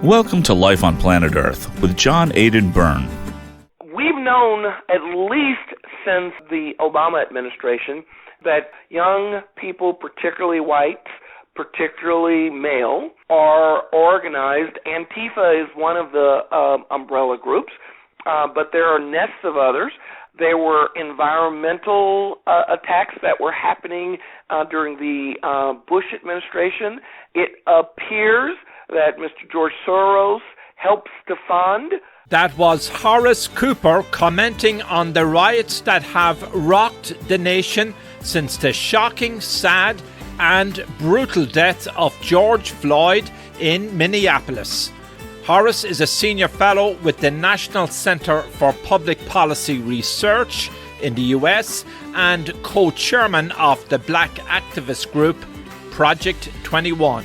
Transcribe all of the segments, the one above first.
Welcome to Life on Planet Earth with John Aidan Byrne. We've known, at least since the Obama administration, that young people, particularly whites, particularly male, are organized. Antifa is one of the umbrella groups, but there are nests of others. There were environmental attacks that were happening during the Bush administration. It appears that Mr. George Soros helps to fund. That was Horace Cooper commenting on the riots that have rocked the nation since the shocking, sad and brutal death of George Floyd in Minneapolis. Horace is a senior fellow with the National Center for Public Policy Research in the US and co-chairman of the black activist group Project 21.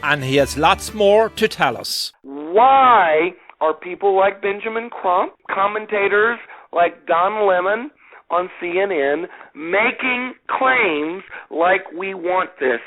And he has lots more to tell us. Why are people like Benjamin Crump, commentators like Don Lemon on CNN, making claims like we want this?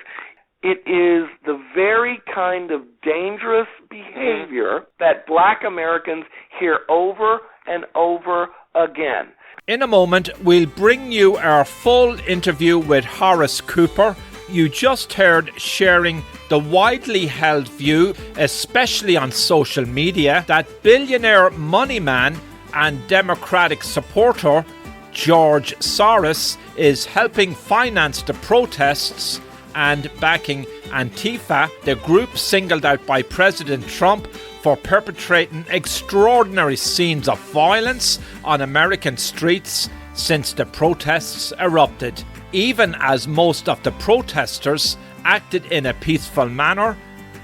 It is the very kind of dangerous behavior that black Americans hear over and over again. In a moment, we'll bring you our full interview with Horace Cooper. You just heard sharing the widely held view, especially on social media, that billionaire money man and Democratic supporter George Soros is helping finance the protests and backing Antifa, the group singled out by President Trump for perpetrating extraordinary scenes of violence on American streets since the protests erupted, even as most of the protesters acted in a peaceful manner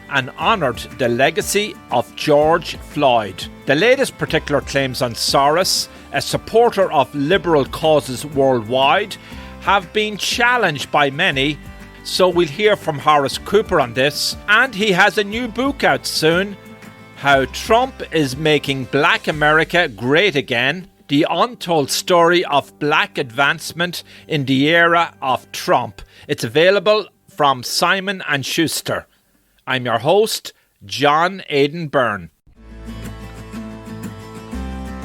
and honoured the legacy of George Floyd. The latest particular claims on Soros, a supporter of liberal causes worldwide, have been challenged by many, so we'll hear from Horace Cooper on this. And he has a new book out soon, How Trump is Making Black America Great Again, the untold story of black advancement in the era of Trump. It's available from Simon & Shuster. I'm your host, John Aidan Byrne.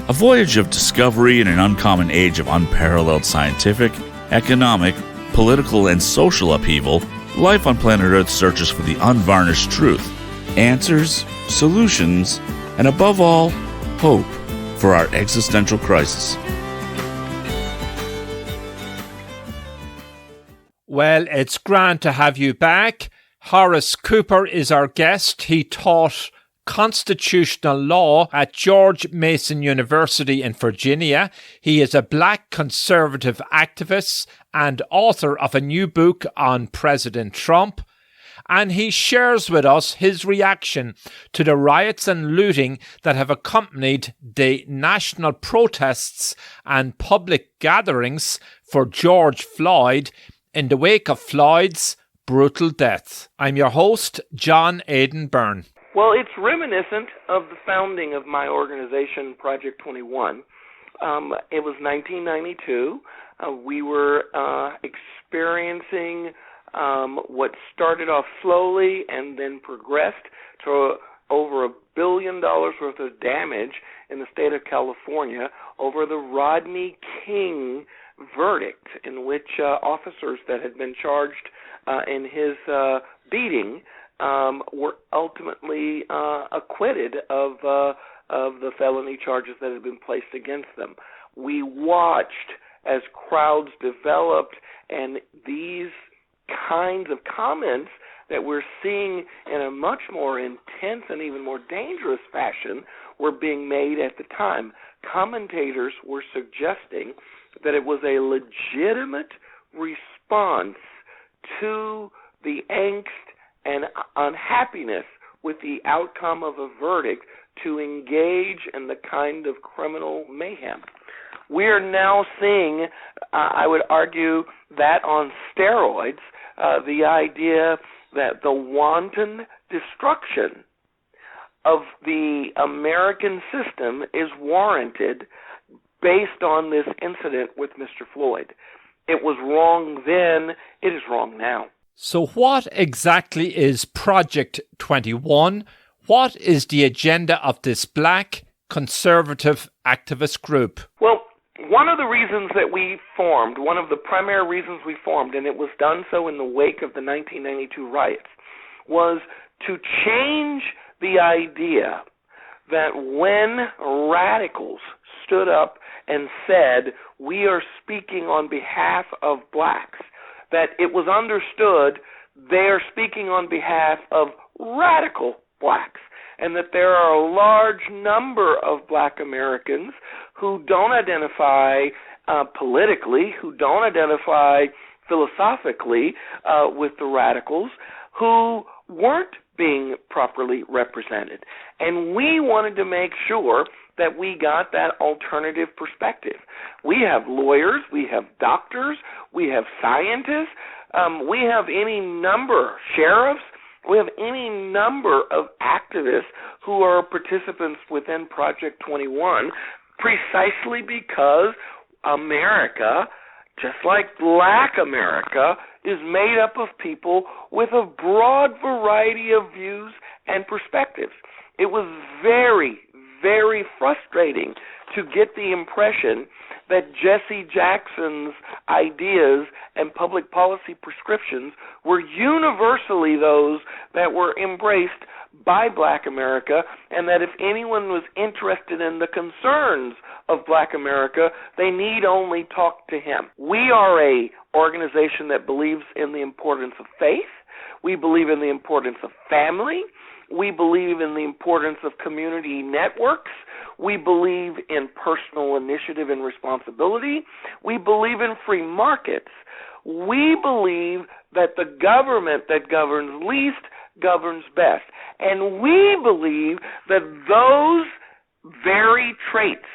A voyage of discovery in an uncommon age of unparalleled scientific, economic, political, and social upheaval, Life on Planet Earth searches for the unvarnished truth, answers, solutions, and above all, hope for our existential crisis. Well, it's grand to have you back. Horace Cooper is our guest. He taught constitutional law at George Mason University in Virginia. He is a black conservative activist and author of a new book on President Trump. And he shares with us his reaction to the riots and looting that have accompanied the national protests and public gatherings for George Floyd in the wake of Floyd's brutal death. I'm your host, John Aidan Byrne. Well, it's reminiscent of the founding of my organization, Project 21. It was 1992. We were experiencing what started off slowly and then progressed to over $1 billion worth of damage in the state of California over the Rodney King verdict, in which officers that had been charged in his beating were ultimately acquitted of the felony charges that had been placed against them. We watched as crowds developed, and these kinds of comments that we're seeing in a much more intense and even more dangerous fashion were being made at the time. Commentators were suggesting that it was a legitimate response to the angst and unhappiness with the outcome of a verdict to engage in the kind of criminal mayhem. We are now seeing, I would argue, that on steroids, the idea that the wanton destruction of the American system is warranted based on this incident with Mr. Floyd. It was wrong then, it is wrong now. So what exactly is Project 21? What is the agenda of this black conservative activist group? Well, one of the reasons that we formed, one of the primary reasons we formed, and it was done so in the wake of the 1992 riots, was to change the idea that when radicals stood up and said, we are speaking on behalf of blacks, that it was understood they are speaking on behalf of radical blacks, and that there are a large number of black Americans who don't identify politically, who don't identify philosophically with the radicals, who weren't being properly represented. And we wanted to make sure that we got that alternative perspective. We have lawyers, we have doctors, we have scientists, we have any number, sheriffs, we have any number of activists who are participants within Project 21 precisely because America, just like black America, is made up of people with a broad variety of views and perspectives. It was very, very frustrating to get the impression that Jesse Jackson's ideas and public policy prescriptions were universally those that were embraced by black America, and that if anyone was interested in the concerns of black America, they need only talk to him. We are a organization that believes in the importance of faith. We believe in the importance of family. We believe in the importance of community networks. We believe in personal initiative and responsibility. We believe in free markets. We believe that the government that governs least governs best. And we believe that those very traits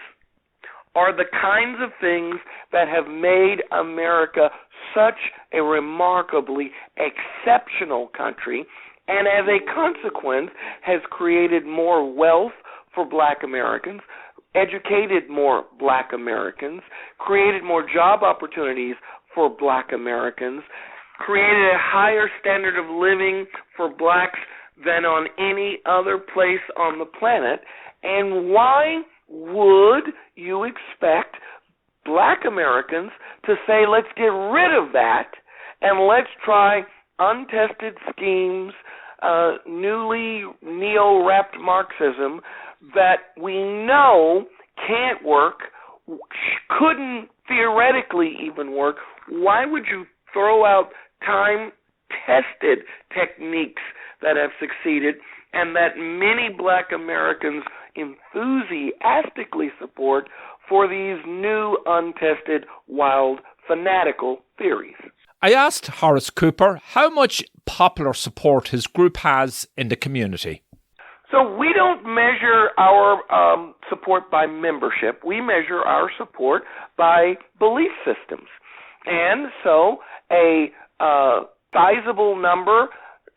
are the kinds of things that have made America such a remarkably exceptional country, and as a consequence has created more wealth for black Americans, educated more black Americans, created more job opportunities for black Americans, created a higher standard of living for blacks than on any other place on the planet. And why would you expect black Americans to say, let's get rid of that and let's try untested schemes, newly neo-wrapped Marxism that we know can't work, couldn't theoretically even work? Why would you throw out time-tested techniques that have succeeded and that many black Americans enthusiastically support for these new, untested, wild, fanatical theories? I asked Horace Cooper how much popular support his group has in the community. So we don't measure our support by membership. We measure our support by belief systems. And so a sizable number,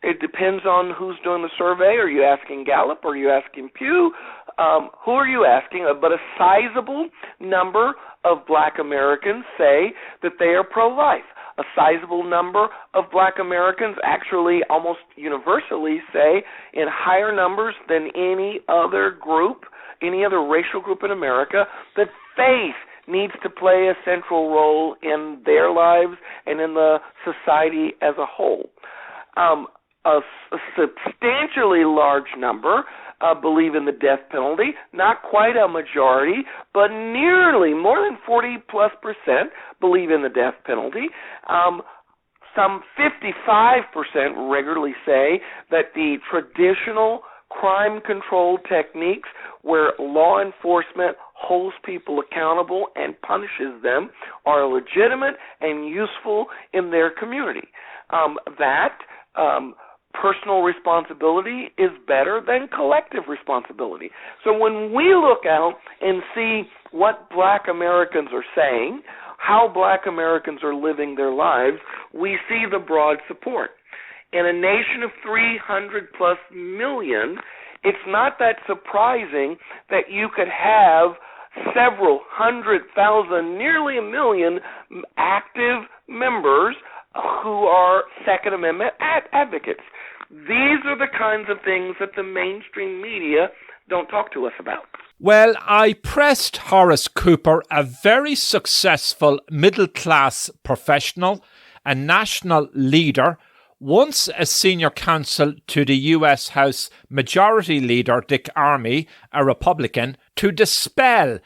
it depends on who's doing the survey. Are you asking Gallup? Are you asking Pew? Who are you asking? But a sizable number of black Americans say that they are pro-life. A sizable number of black Americans actually almost universally say, in higher numbers than any other group, any other racial group in America, that faith needs to play a central role in their lives and in the society as a whole. A substantially large number believe in the death penalty, not quite a majority, but nearly more than 40+% believe in the death penalty. Some 55% regularly say that the traditional crime control techniques where law enforcement holds people accountable and punishes them are legitimate and useful in their community. Personal responsibility is better than collective responsibility. So when we look out and see what black Americans are saying, how black Americans are living their lives, we see the broad support. In a nation of 300+ million, it's not that surprising that you could have several 100,000, nearly 1 million active members who are Second Amendment advocates. These are the kinds of things that the mainstream media don't talk to us about. Well, I pressed Horace Cooper, a very successful middle-class professional, a national leader, once a senior counsel to the US House Majority Leader Dick Armey, a Republican, to dispel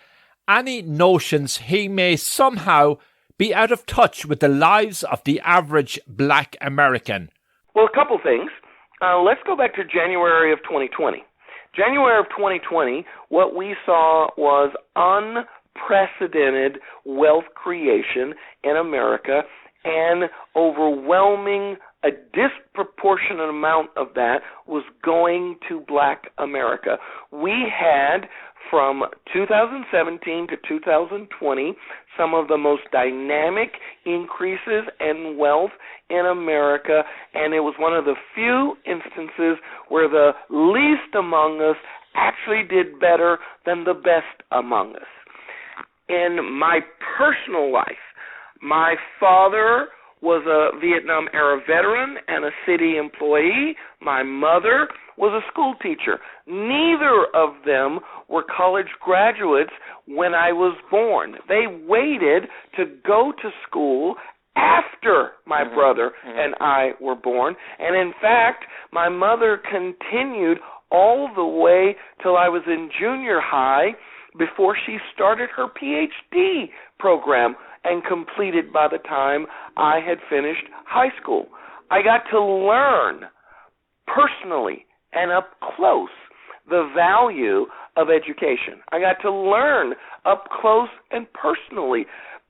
any notions he may somehow be out of touch with the lives of the average black American. Well, a couple things. Let's go back to January of 2020. January of 2020, what we saw was unprecedented wealth creation in America, and overwhelming, a disproportionate amount of that was going to black America. We had, from 2017 to 2020, some of the most dynamic increases in wealth in America, and it was one of the few instances where the least among us actually did better than the best among us. In my personal life, my father was a Vietnam-era veteran and a city employee. My mother was a school teacher. Neither of them were college graduates when I was born. They waited to go to school after my brother and I were born. And in fact, my mother continued all the way till I was in junior high before she started her PhD program and completed by the time I had finished high school. I got to learn personally and up close the value of education. I got to learn up close and personally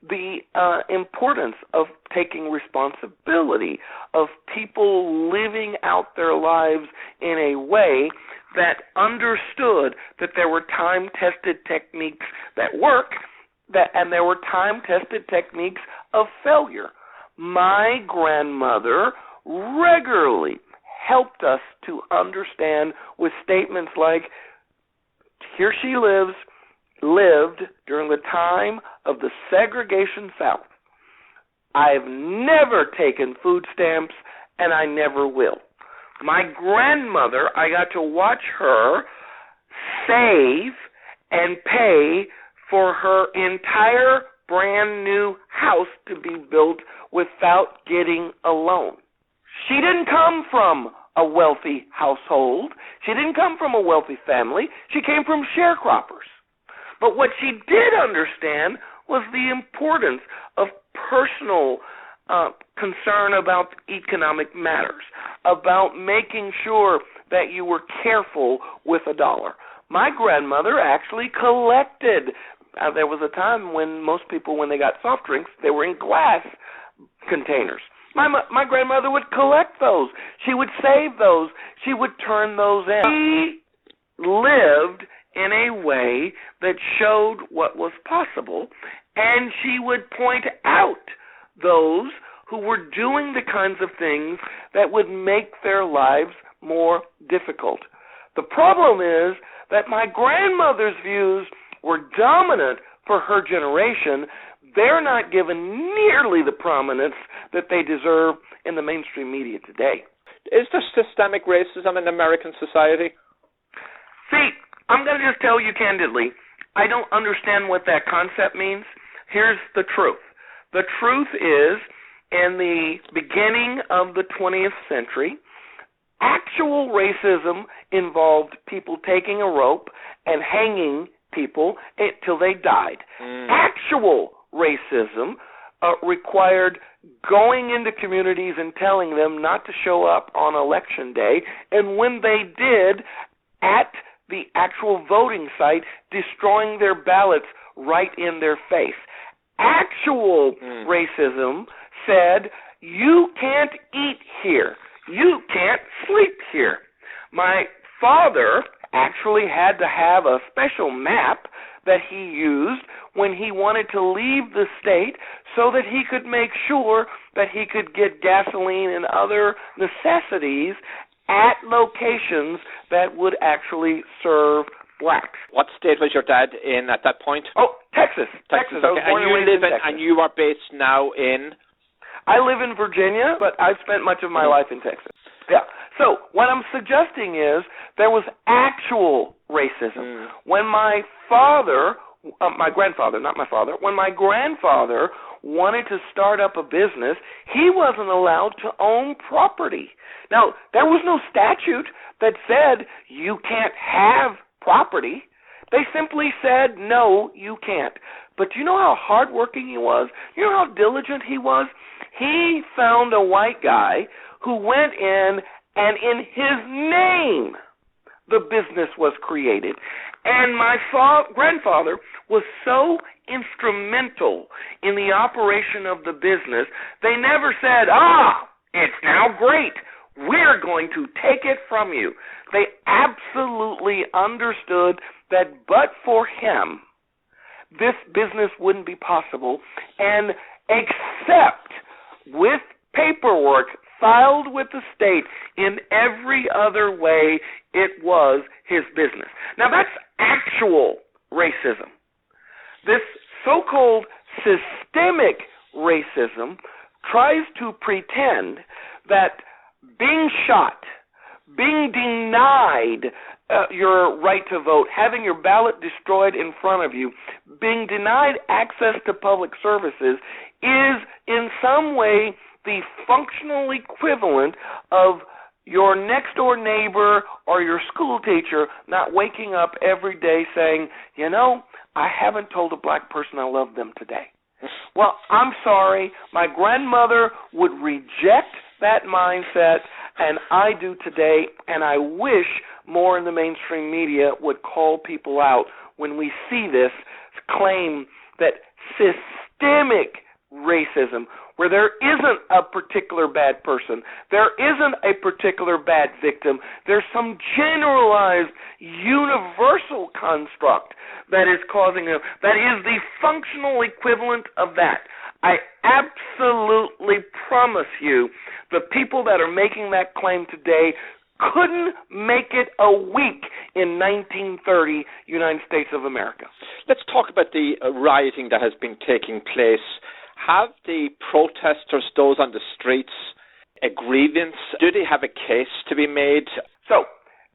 the importance of taking responsibility, of people living out their lives in a way that understood that there were time-tested techniques that work, and there were time-tested techniques of failure. My grandmother regularly helped us to understand with statements like, here she lived during the time of the segregation South. I've never taken food stamps, and I never will. My grandmother, I got to watch her save and pay for her entire brand new house to be built without getting a loan. She didn't come from a wealthy household. She didn't come from a wealthy family. She came from sharecroppers. But what she did understand was the importance of personal concern about economic matters, about making sure that you were careful with a dollar. My grandmother actually collected. There was a time when most people, when they got soft drinks, they were in glass containers. My grandmother would collect those. She would save those. She would turn those in. She lived in a way that showed what was possible, and she would point out those who were doing the kinds of things that would make their lives more difficult. The problem is that my grandmother's views were dominant for her generation. They're not given nearly the prominence that they deserve in the mainstream media today. Is there systemic racism in American society? See, I'm going to just tell you candidly, I don't understand what that concept means. Here's the truth. The truth is, in the beginning of the 20th century, actual racism involved people taking a rope and hanging people till they died. Actual racism required going into communities and telling them not to show up on election day, and when they did, at the actual voting site, destroying their ballots right in their face. Actual racism said, you can't eat here. You can't sleep here. My father actually had to have a special map that he used when he wanted to leave the state so that he could make sure that he could get gasoline and other necessities at locations that would actually serve blacks. What state was your dad in at that point? Oh, Texas. Texas. I was born and raised in Texas. And you are based now in? I live in Virginia, but I've spent much of my life in Texas. Yeah. So what I'm suggesting is there was actual racism. When my grandfather, not my father, when my grandfather wanted to start up a business, he wasn't allowed to own property. Now, there was no statute that said you can't have property. They simply said, no, you can't. But do you know how hardworking he was? You know how diligent he was? He found a white guy who went in, and in his name, the business was created. And my grandfather was so instrumental in the operation of the business, they never said, it's now great, we're going to take it from you. They absolutely understood that but for him, this business wouldn't be possible, and except with paperwork filed with the state in every other way, it was his business. Now, that's actual racism. This so-called systemic racism tries to pretend that being shot, being denied your right to vote, having your ballot destroyed in front of you, being denied access to public services is in some way the functional equivalent of your next-door neighbor or your school teacher not waking up every day saying, I haven't told a black person I love them today. Well, I'm sorry. My grandmother would reject that mindset, and I do today, and I wish more in the mainstream media would call people out when we see this claim that systemic racism, where there isn't a particular bad person, there isn't a particular bad victim, there's some generalized universal construct that is causing it, that is the functional equivalent of that. I absolutely promise you the people that are making that claim today couldn't make it a week in 1930 United States of America. Let's talk about the rioting that has been taking place. Have the protesters, those on the streets, a grievance? Do they have a case to be made? So,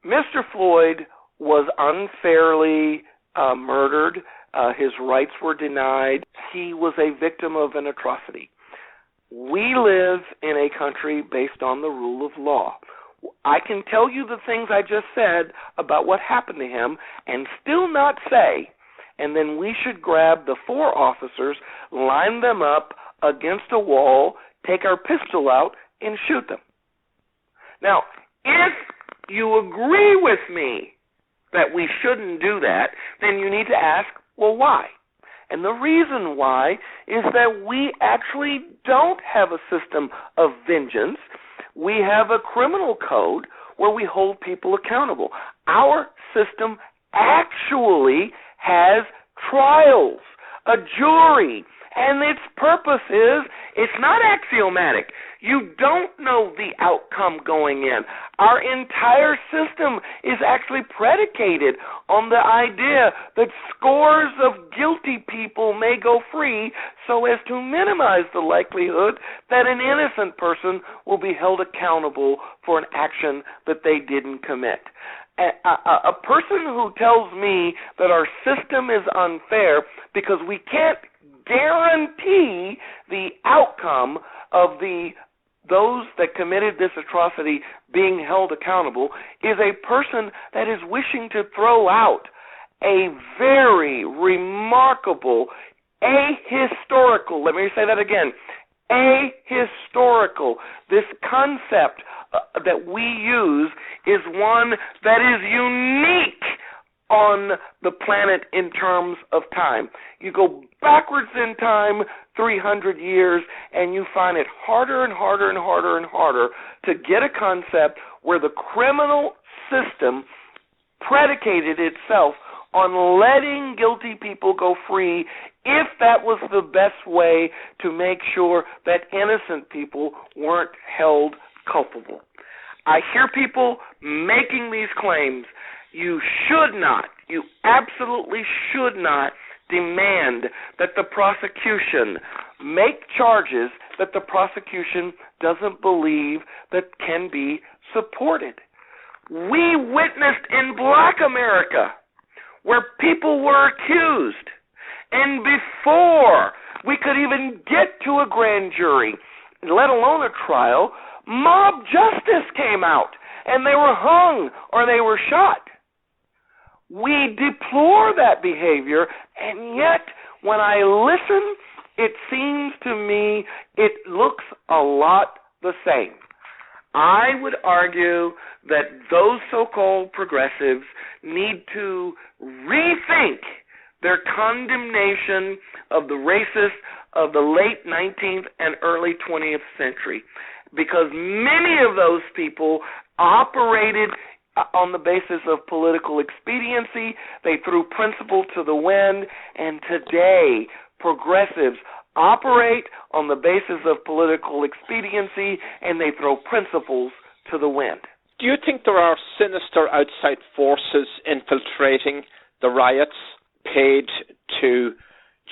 Mr. Floyd was unfairly murdered. His rights were denied. He was a victim of an atrocity. We live in a country based on the rule of law. I can tell you the things I just said about what happened to him and still not say, and then we should grab the 4 officers, line them up against a wall, take our pistol out, and shoot them. Now, if you agree with me that we shouldn't do that, then you need to ask, well, why? And the reason why is that we actually don't have a system of vengeance. We have a criminal code where we hold people accountable. Our system actually has trials, a jury, and its purpose is, it's not axiomatic. You don't know the outcome going in. Our entire system is actually predicated on the idea that scores of guilty people may go free so as to minimize the likelihood that an innocent person will be held accountable for an action that they didn't commit. A person who tells me that our system is unfair because we can't guarantee the outcome of those that committed this atrocity being held accountable is a person that is wishing to throw out a very remarkable, ahistorical, let me say that again, ahistorical, this concept that we use is one that is unique on the planet in terms of time. You go backwards in time 300 years and you find it harder and harder and harder and harder to get a concept where the criminal system predicated itself on letting guilty people go free if that was the best way to make sure that innocent people weren't held culpable. I hear people making these claims. You should not, you absolutely should not demand that the prosecution make charges that the prosecution doesn't believe that can be supported. We witnessed in Black America where people were accused, and before we could even get to a grand jury, let alone a trial, mob justice came out, and they were hung or they were shot. We deplore that behavior, and yet when I listen, it seems to me it looks a lot the same. I would argue that those so-called progressives need to rethink their condemnation of the racists of the late 19th and early 20th century, because many of those people operated on the basis of political expediency. They threw principle to the wind, and today progressives operate on the basis of political expediency, and they throw principles to the wind. Do you think there are sinister outside forces infiltrating the riots, paid to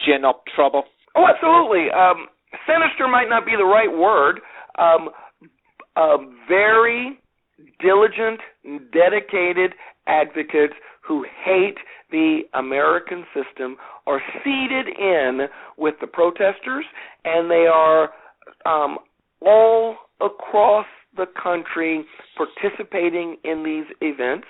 gin up trouble? Oh, absolutely. Sinister might not be the right word. Very diligent, dedicated advocates who hate the American system are seated in with the protesters, and they are all across the country participating in these events.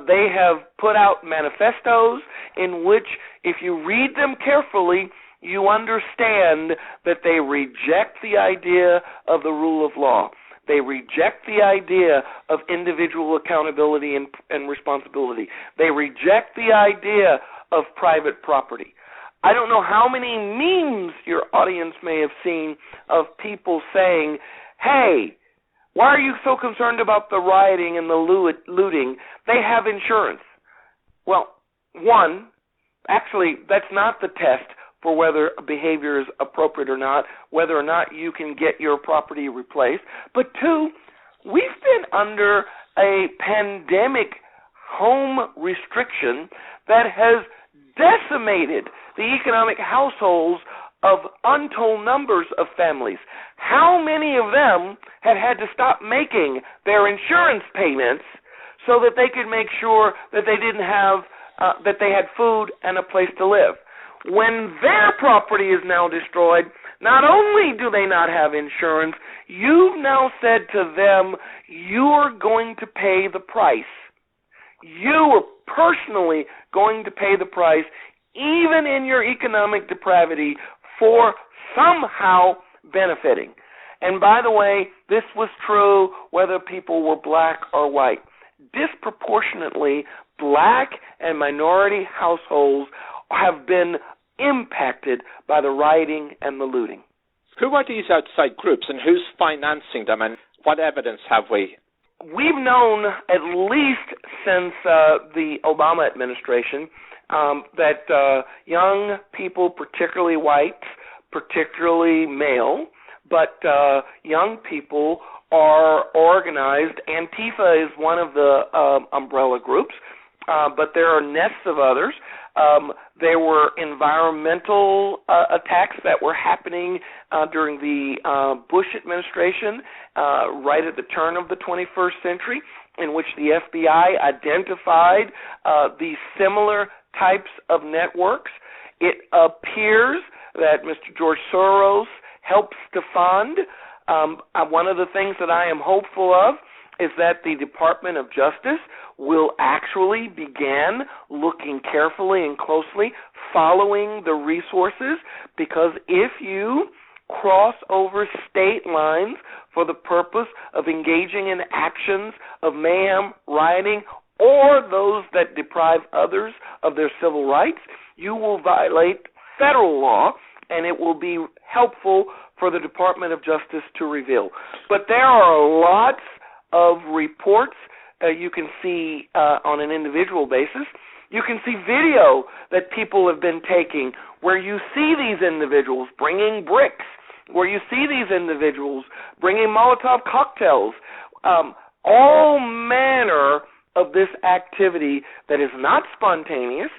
They have put out manifestos in which, if you read them carefully, you understand that they reject the idea of the rule of law. They reject the idea of individual accountability and responsibility. They reject the idea of private property. I don't know how many memes your audience may have seen of people saying, hey, why are you so concerned about the rioting and the looting? They have insurance. Well, one, actually, that's not the test for whether behavior is appropriate or not, whether or not you can get your property replaced. But two, we've been under a pandemic home restriction that has decimated the economic households of untold numbers of families. How many of them have had to stop making their insurance payments so that they could make sure that they didn't have, that they had food and a place to live? When their property is now destroyed, not only do they not have insurance, you've now said to them, you're going to pay the price. You are personally going to pay the price, even in your economic depravity, for somehow benefiting. And by the way, this was true whether people were black or white. Disproportionately, black and minority households have been impacted by the rioting and the looting. Who are these outside groups, and who's financing them, and what evidence have we? We've known, at least since the Obama administration, that young people, particularly white, particularly male, but young people are organized. Antifa is one of the umbrella groups, but there are nests of others. There were environmental attacks that were happening during the Bush administration, right at the turn of the 21st century, in which the FBI identified these similar types of networks. It appears that Mr. George Soros helps to fund. One of the things that I am hopeful of is that the Department of Justice will actually begin looking carefully and closely, following the resources, because if you cross over state lines for the purpose of engaging in actions of mayhem, rioting, or those that deprive others of their civil rights, you will violate federal law, and it will be helpful for the Department of Justice to reveal. But there are lots of reports you can see on an individual basis. You can see video that people have been taking where you see these individuals bringing bricks, where you see these individuals bringing Molotov cocktails, all manner of this activity that is not spontaneous,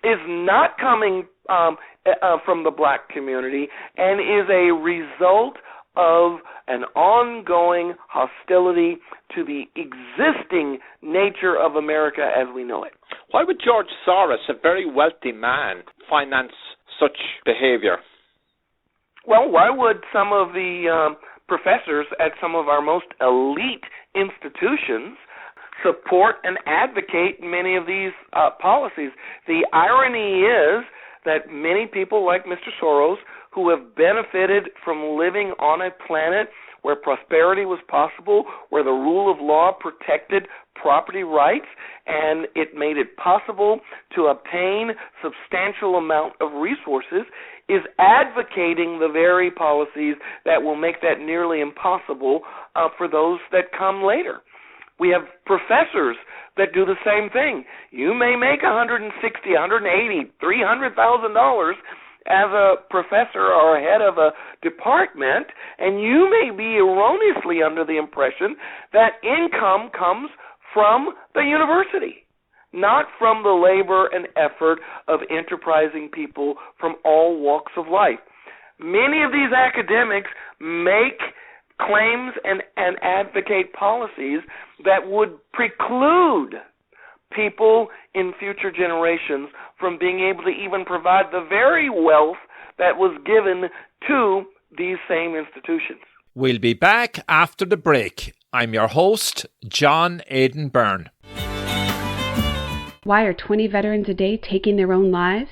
is not coming from the black community, and is a result of an ongoing hostility to the existing nature of America as we know it. Why would George Soros, a very wealthy man, finance such behavior? Well, why would some of the professors at some of our most elite institutions support and advocate many of these policies? The irony is that many people like Mr. Soros, who have benefited from living on a planet where prosperity was possible, where the rule of law protected property rights, and it made it possible to obtain substantial amount of resources, is advocating the very policies that will make that nearly impossible for those that come later. We have professors that do the same thing. You may make $160,000, $180,000, $300,000 as a professor or head of a department, and you may be erroneously under the impression that income comes from the university, not from the labor and effort of enterprising people from all walks of life. Many of these academics make claims and advocate policies that would preclude people in future generations from being able to even provide the very wealth that was given to these same institutions. We'll be back after the break. I'm your host, John Aidan Byrne. Why are 20 veterans a day taking their own lives?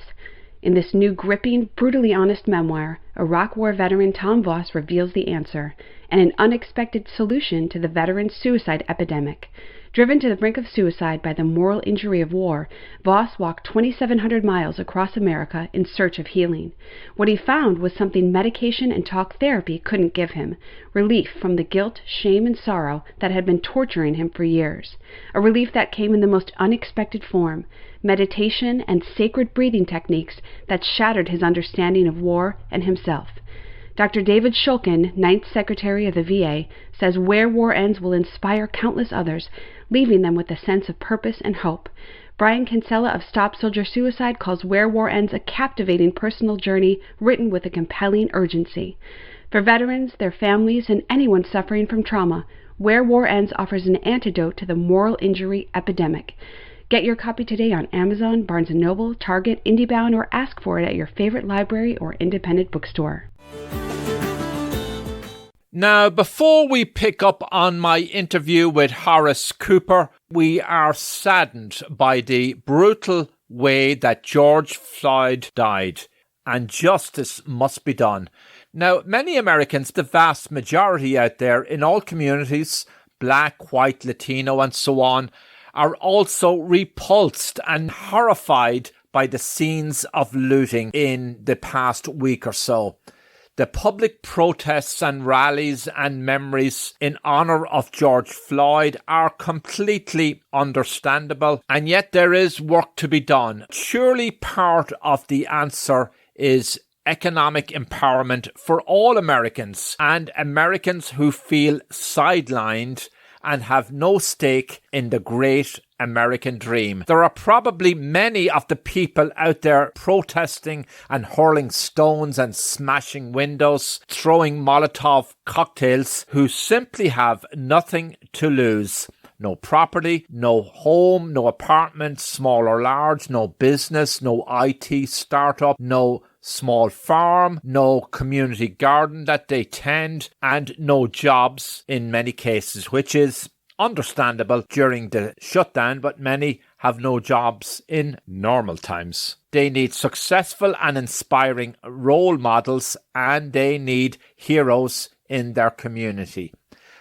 In this new gripping, brutally honest memoir, Iraq War veteran Tom Voss reveals the answer and an unexpected solution to the veteran suicide epidemic. Driven to the brink of suicide by the moral injury of war, Voss walked 2,700 miles across America in search of healing. What he found was something medication and talk therapy couldn't give him: relief from the guilt, shame, and sorrow that had been torturing him for years. A relief that came in the most unexpected form: meditation and sacred breathing techniques that shattered his understanding of war and himself. Dr. David Shulkin, 9th Secretary of the VA, says Where War Ends will inspire countless others, leaving them with a sense of purpose and hope. Brian Kinsella of Stop Soldier Suicide calls Where War Ends a captivating personal journey written with a compelling urgency. For veterans, their families, and anyone suffering from trauma, Where War Ends offers an antidote to the moral injury epidemic. Get your copy today on Amazon, Barnes & Noble, Target, IndieBound, or ask for it at your favorite library or independent bookstore. Now, before we pick up on my interview with Horace Cooper, we are saddened by the brutal way that George Floyd died, and justice must be done. Now, many Americans, the vast majority out there in all communities, black, white, Latino, and so on, are also repulsed and horrified by the scenes of looting in the past week or so. The public protests and rallies and memories in honour of George Floyd are completely understandable, and yet there is work to be done. Surely part of the answer is economic empowerment for all Americans, and Americans who feel sidelined and have no stake in the great American dream. There are probably many of the people out there protesting and hurling stones and smashing windows, throwing Molotov cocktails, who simply have nothing to lose. No property, no home, no apartment, small or large, no business, no IT startup, no small farm, no community garden that they tend, and no jobs in many cases, which is understandable during the shutdown, but many have no jobs in normal times. They need successful and inspiring role models, and they need heroes in their community.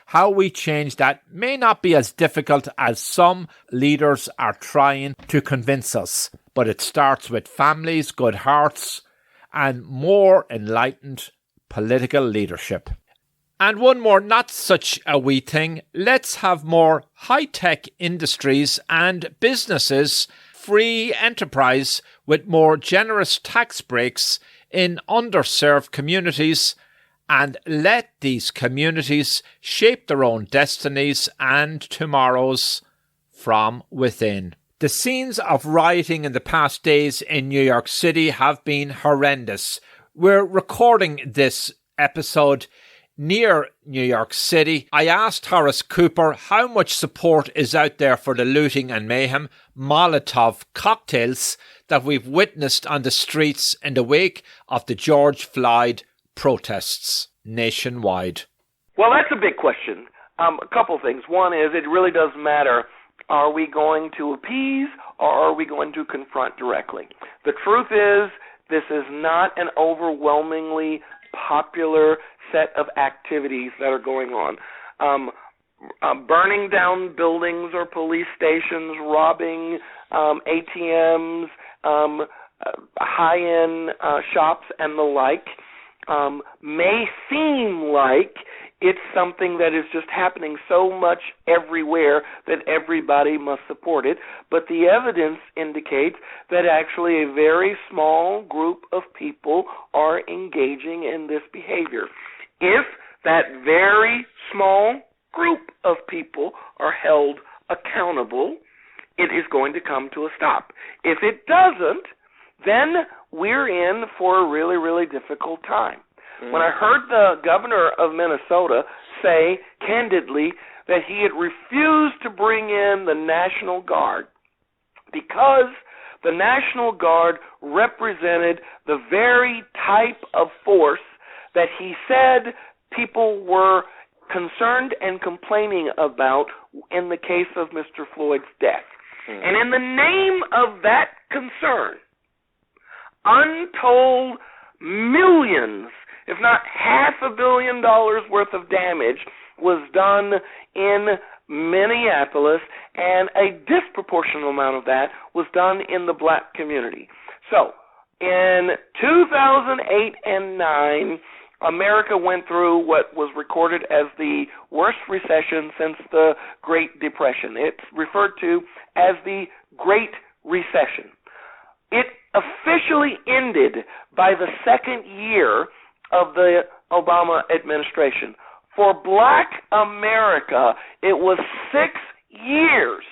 How we change that may not be as difficult as some leaders are trying to convince us, but it starts with families, good hearts, and more enlightened political leadership. And one more not such a wee thing, let's have more high-tech industries and businesses, free enterprise with more generous tax breaks in underserved communities, and let these communities shape their own destinies and tomorrows from within. The scenes of rioting in the past days in New York City have been horrendous. We're recording this episode near New York City. I asked Horace Cooper how much support is out there for the looting and mayhem, Molotov cocktails that we've witnessed on the streets in the wake of the George Floyd protests nationwide. Well, that's a big question. A couple things. One is it really does matter. Are we going to appease or are we going to confront directly? The truth is this is not an overwhelmingly popular set of activities that are going on. Burning down buildings or police stations, robbing ATMs, high-end shops and the like may seem like it's something that is just happening so much everywhere that everybody must support it, but the evidence indicates that actually a very small group of people are engaging in this behavior. If that very small group of people are held accountable, it is going to come to a stop. If it doesn't, then we're in for a really, really difficult time. When I heard the governor of Minnesota say candidly that he had refused to bring in the National Guard because the National Guard represented the very type of force that he said people were concerned and complaining about in the case of Mr. Floyd's death. And in the name of that concern, untold millions, if not $500 million worth of damage was done in Minneapolis, and a disproportionate amount of that was done in the black community. So, in 2008 and 2009, America went through what was recorded as the worst recession since the Great Depression. It's referred to as the Great Recession. It officially ended by the second year of the Obama administration. For black America, it was 6 years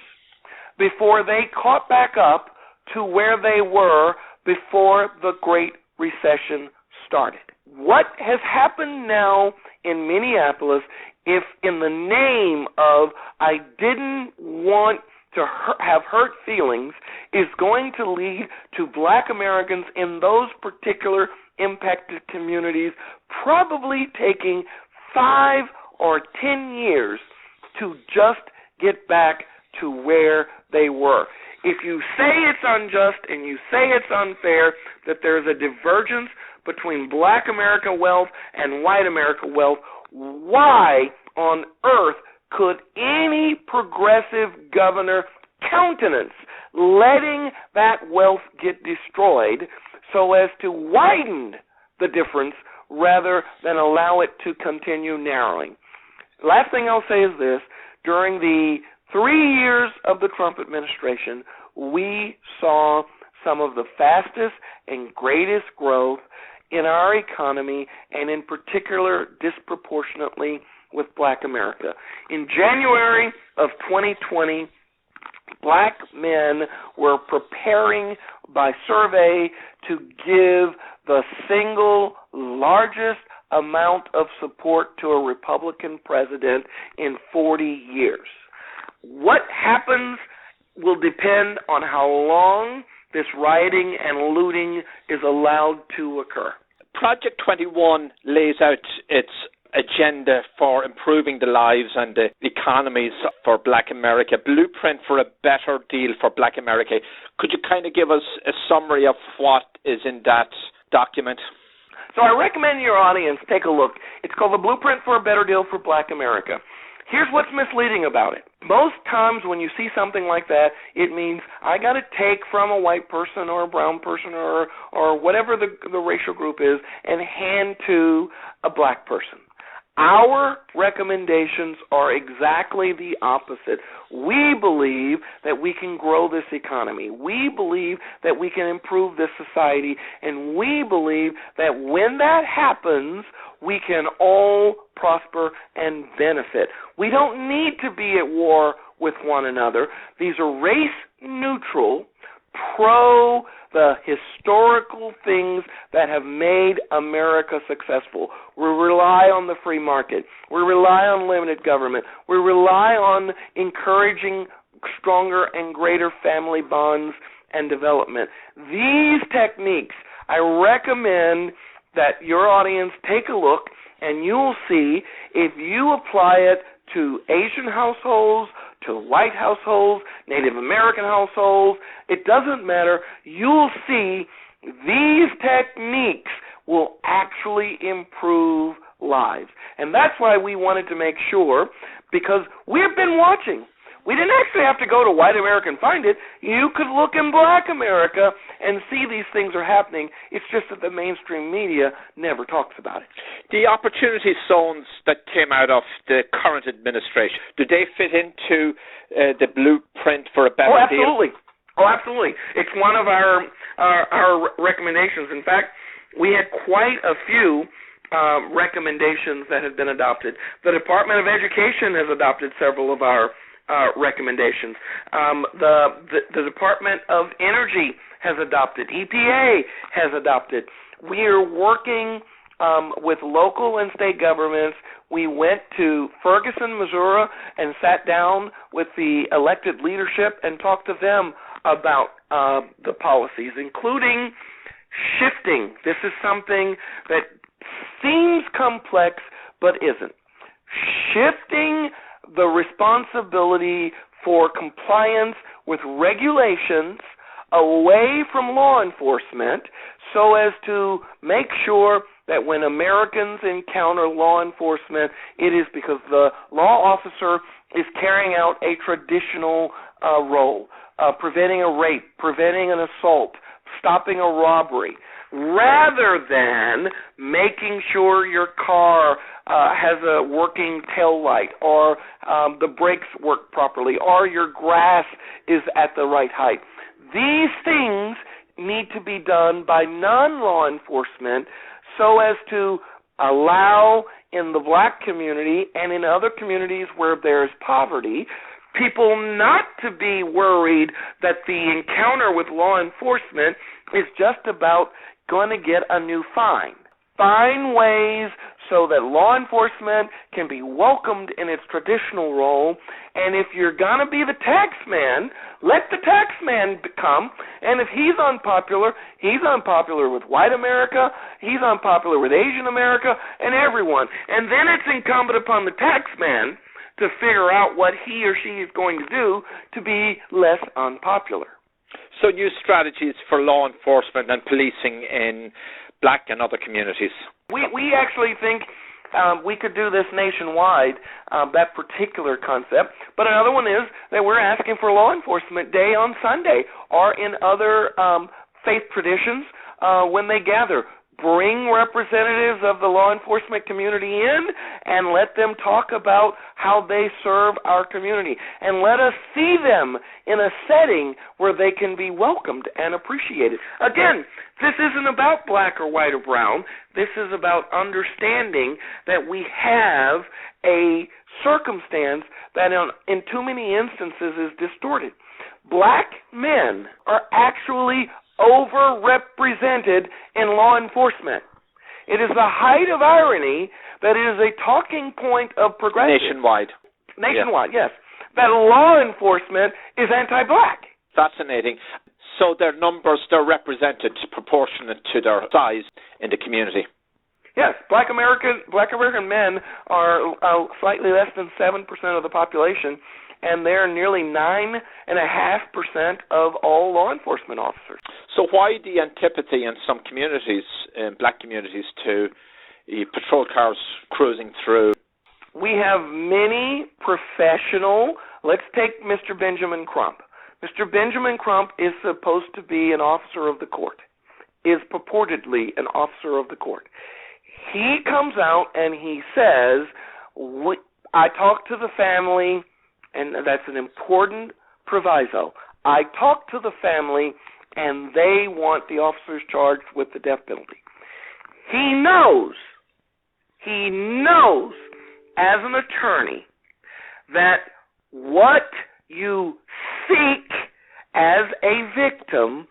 before they caught back up to where they were before the Great Recession started. What has happened now in Minneapolis, if in the name of I didn't want to have hurt feelings, is going to lead to black Americans in those particular impacted communities probably taking 5 or 10 years to just get back to where they were. If you say it's unjust and you say it's unfair, that there's a divergence between black America wealth and white America wealth, why on earth could any progressive governor countenance letting that wealth get destroyed so as to widen the difference rather than allow it to continue narrowing? Last thing I'll say is this. During the 3 years of the Trump administration, we saw some of the fastest and greatest growth in our economy, and in particular, disproportionately with black America. In January of 2020, black men were preparing by survey to give the single largest amount of support to a Republican president in 40 years. What happens will depend on how long this rioting and looting is allowed to occur. Project 21 lays out its agenda for improving the lives and the economies for black America, blueprint for a better deal for black America. Could you kind of give us a summary of what is in that document? So I recommend your audience take a look. It's called The Blueprint for a Better Deal for Black America. Here's what's misleading about it. Most times when you see something like that, it means I got to take from a white person or a brown person or whatever the racial group is and hand to a black person. Our recommendations are exactly the opposite. We believe that we can grow this economy. We believe that we can improve this society. And we believe that when that happens, we can all prosper and benefit. We don't need to be at war with one another. These are race-neutral, pro the historical things that have made America successful. We rely on the free market. We rely on limited government. We rely on encouraging stronger and greater family bonds and development. These techniques, I recommend that your audience take a look, and you'll see if you apply it to Asian households, to white households, Native American households, it doesn't matter. You'll see these techniques will actually improve lives. And that's why we wanted to make sure, because we've been watching. We didn't actually have to go to white America and find it. You could look in black America and see these things are happening. It's just that the mainstream media never talks about it. The opportunity zones that came out of the current administration, do they fit into the blueprint for a better deal? Oh, absolutely. It's one of our recommendations. In fact, we had quite a few recommendations that have been adopted. The Department of Education has adopted several of our recommendations. The Department of Energy has adopted. EPA has adopted. We are working with local and state governments. We went to Ferguson, Missouri, and sat down with the elected leadership and talked to them about the policies, including shifting. This is something that seems complex but isn't. Shifting the responsibility for compliance with regulations away from law enforcement so as to make sure that when Americans encounter law enforcement, it is because the law officer is carrying out a traditional role, preventing a rape, preventing an assault, stopping a robbery, rather than making sure your car has a working tail light, or the brakes work properly, or your grass is at the right height. These things need to be done by non-law enforcement so as to allow in the black community and in other communities where there's poverty, people not to be worried that the encounter with law enforcement is just about going to get a new fine. Find ways so that law enforcement can be welcomed in its traditional role, and if you're going to be the tax man, let the tax man come, and if he's unpopular with white America, he's unpopular with Asian America, and everyone. And then it's incumbent upon the tax man to figure out what he or she is going to do to be less unpopular. So new strategies for law enforcement and policing in black and other communities. We actually think we could do this nationwide, that particular concept. But another one is that we're asking for law enforcement day on Sunday or in other faith traditions when they gather. Bring representatives of the law enforcement community in and let them talk about how they serve our community. And let us see them in a setting where they can be welcomed and appreciated. Again, this isn't about black or white or brown. This is about understanding that we have a circumstance that in too many instances is distorted. Black men are actually overrepresented in law enforcement. It is the height of irony that it is a talking point of progressives. Nationwide, yes. That law enforcement is anti-black. Fascinating. So their numbers, they're represented proportionate to their size in the community. Yes, Black American men are slightly less than 7% of the population, and they're nearly 9.5% of all law enforcement officers. So why the antipathy in some communities, in black communities, to patrol cars cruising through? We have many professional. Let's take Mr. Benjamin Crump. Mr. Benjamin Crump is supposed to be an officer of the court, is purportedly an officer of the court. He comes out and he says, I talked to the family, and that's an important proviso. I talked to the family, and they want the officers charged with the death penalty. He knows as an attorney that what you seek as a victim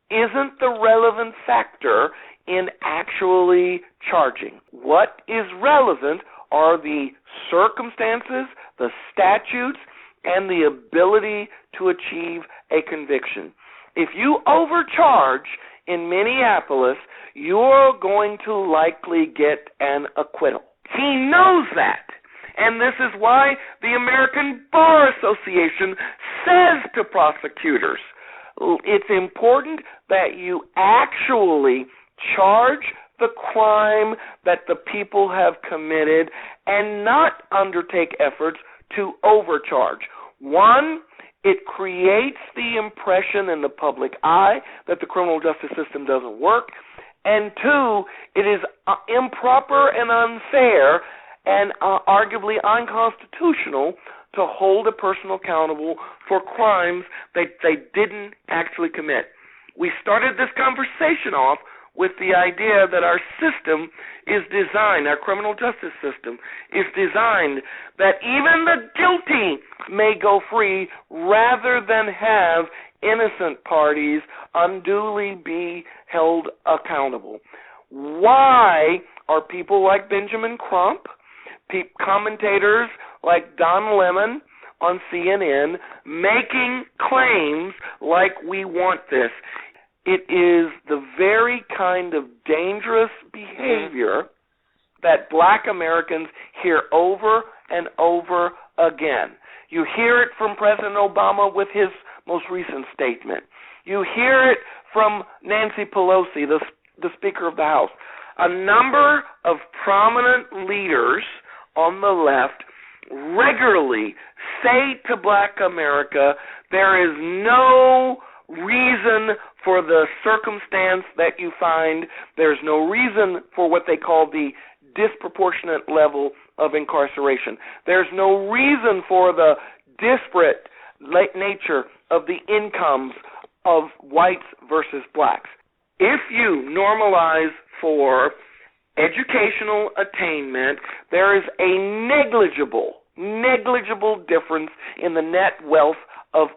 isn't the relevant factor in actually charging. What is relevant are the circumstances, the statutes, and the ability to achieve a conviction. If you overcharge in Minneapolis, you're going to likely get an acquittal. He knows that. And this is why the American Bar Association says to prosecutors, it's important that you actually charge the crime that the people have committed and not undertake efforts to overcharge. One, it creates the impression in the public eye that the criminal justice system doesn't work. And two, it is improper and unfair and arguably unconstitutional to hold a person accountable for crimes that they didn't actually commit. We started this conversation off with the idea that our system is designed, our criminal justice system is designed that even the guilty may go free rather than have innocent parties unduly be held accountable. Why are people like Benjamin Crump, commentators like Don Lemon on CNN making claims like we want this? It is the very kind of dangerous behavior that black Americans hear over and over again. You hear it from President Obama with his most recent statement. You hear it from Nancy Pelosi, the Speaker of the House. A number of prominent leaders on the left regularly say to black America, there is no reason for the circumstance that you find. There's no reason for what they call the disproportionate level of incarceration. There's no reason for the disparate nature of the incomes of whites versus blacks. If you normalize for educational attainment, there is a negligible difference in the net wealth of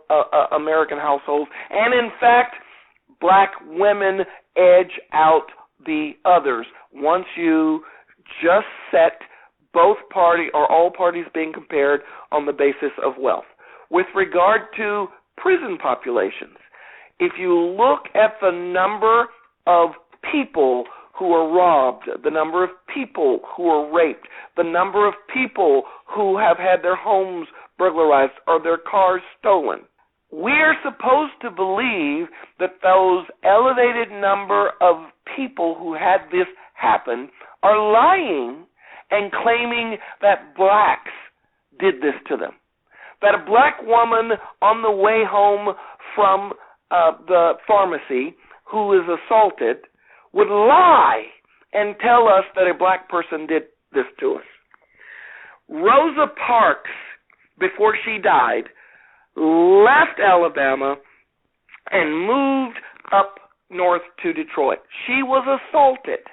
American households, and in fact, black women edge out the others once you just set both party or all parties being compared on the basis of wealth. With regard to prison populations, if you look at the number of people who are robbed, the number of people who are raped, the number of people who have had their homes burglarized or their cars stolen, we're supposed to believe that those elevated number of people who had this happen are lying and claiming that blacks did this to them. That a black woman on the way home from the pharmacy who is assaulted would lie and tell us that a black person did this to us. Rosa Parks, before she died, left Alabama and moved up north to Detroit. She was assaulted.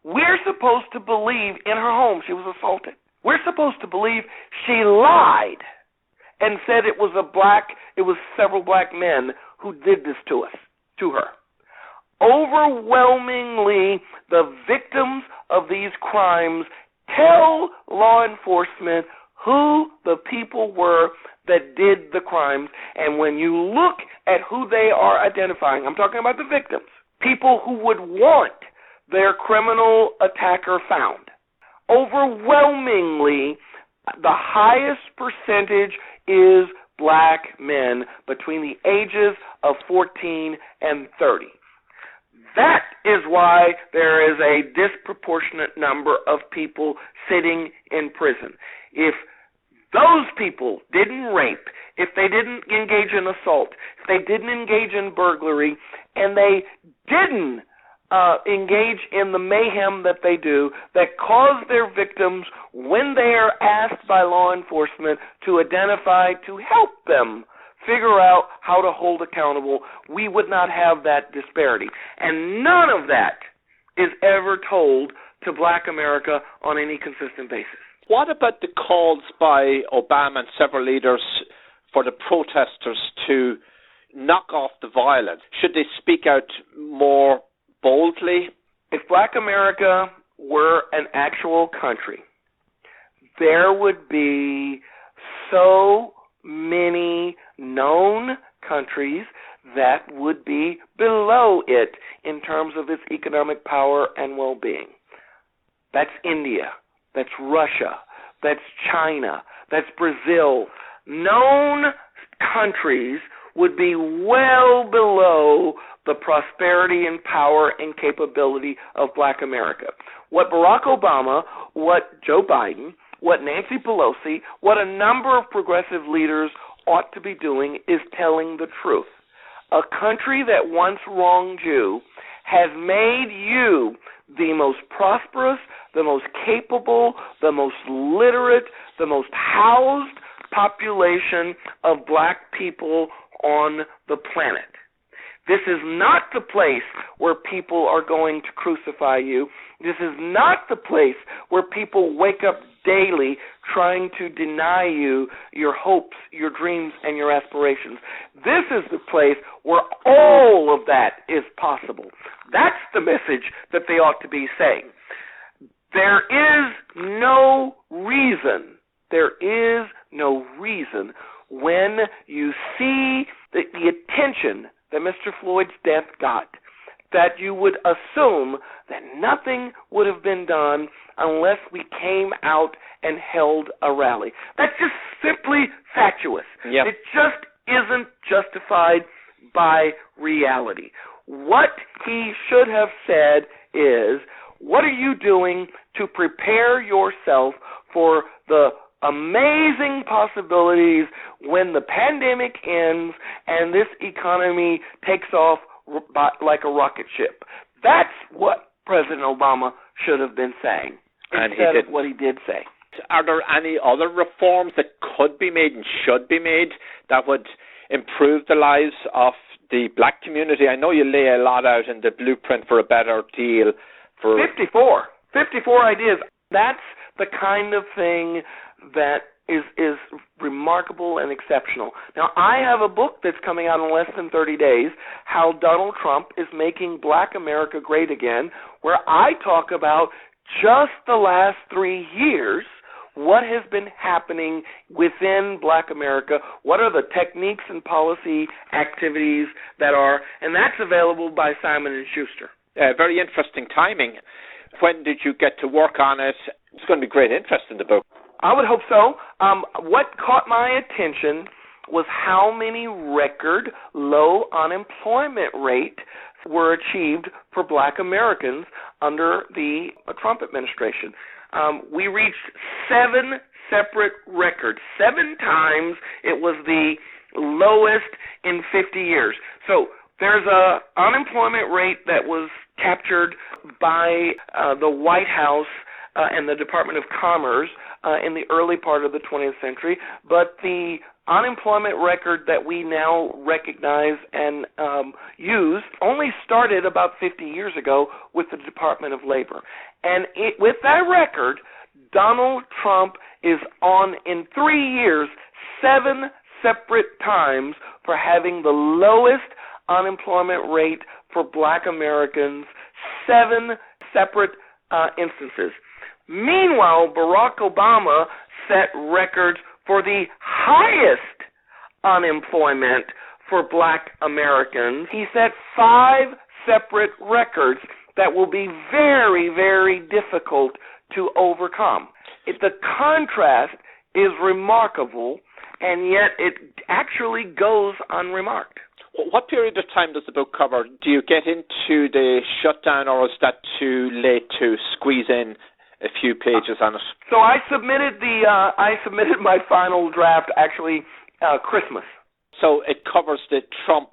We're supposed to believe in her home she was assaulted. We're supposed to believe she lied and said it was several black men who did this to her. Overwhelmingly, the victims of these crimes tell law enforcement who the people were that did the crimes, and when you look at who they are identifying, I'm talking about the victims, people who would want their criminal attacker found. Overwhelmingly, the highest percentage is black men between the ages of 14 and 30. That is why there is a disproportionate number of people sitting in prison. If those people didn't rape, if they didn't engage in assault, if they didn't engage in burglary, and they didn't engage in the mayhem that they do, that cause their victims, when they are asked by law enforcement to identify, to help them figure out how to hold accountable, we would not have that disparity. And none of that is ever told to black America on any consistent basis. What about the calls by Obama and several leaders for the protesters to knock off the violence? Should they speak out more boldly? If Black America were an actual country, there would be so many known countries that would be below it in terms of its economic power and well-being. That's India, that's Russia, that's China, that's Brazil. Known countries would be well below the prosperity and power and capability of Black America. What Barack Obama, what Joe Biden, what Nancy Pelosi, what a number of progressive leaders ought to be doing is telling the truth. A country that once wronged you has made you the most prosperous, the most capable, the most literate, the most housed population of Black people on the planet. This is not the place where people are going to crucify you. This is not the place where people wake up daily trying to deny you your hopes, your dreams, and your aspirations. This is the place where all of that is possible. That's the message that they ought to be saying. There is no reason when you see the attention that Mr. Floyd's death got, that you would assume that nothing would have been done unless we came out and held a rally. That's just simply fatuous. Yep. It just isn't justified by reality. What he should have said is, what are you doing to prepare yourself for the amazing possibilities when the pandemic ends and this economy takes off like a rocket ship? That's what President Obama should have been saying, instead of what he did say. Are there any other reforms that could be made and should be made that would improve the lives of the Black community? I know you lay a lot out in the blueprint for a better deal. For 54 ideas. That's the kind of thing that is remarkable and exceptional. Now, I have a book that's coming out in less than 30 days, How Donald Trump is Making Black America Great Again, where I talk about just the last 3 years, what has been happening within Black America, what are the techniques and policy activities that are, and that's available by Simon Shuster. Very interesting timing. When did you get to work on it? It's going to be great interest in the book. I would hope so. What caught my attention was how many record low unemployment rate were achieved for Black Americans under the Trump administration. We reached 7 separate records. 7 times it was the lowest in 50 years. So there's a unemployment rate that was captured by the White House and the Department of Commerce in the early part of the 20th century, but the unemployment record that we now recognize and use only started about 50 years ago with the Department of Labor. And with that record, Donald Trump is on, in 3 years, 7 separate times for having the lowest unemployment rate for Black Americans, 7 separate instances. Meanwhile, Barack Obama set records for the highest unemployment for Black Americans. He set 5 separate records that will be very, very difficult to overcome. The contrast is remarkable, and yet it actually goes unremarked. What period of time does the book cover? Do you get into the shutdown, or is that too late to squeeze in a few pages on it? So I submitted my final draft actually Christmas. So it covers the Trump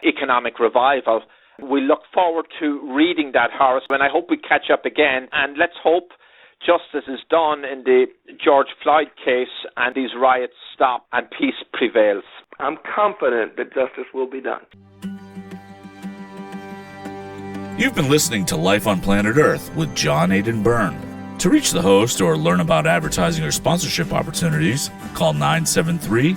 economic revival. We look forward to reading that, Horace, and I hope we catch up again. And let's hope justice is done in the George Floyd case and these riots stop and peace prevails. I'm confident that justice will be done. You've been listening to Life on Planet Earth with John Aidan Byrne. To reach the host or learn about advertising or sponsorship opportunities, call 973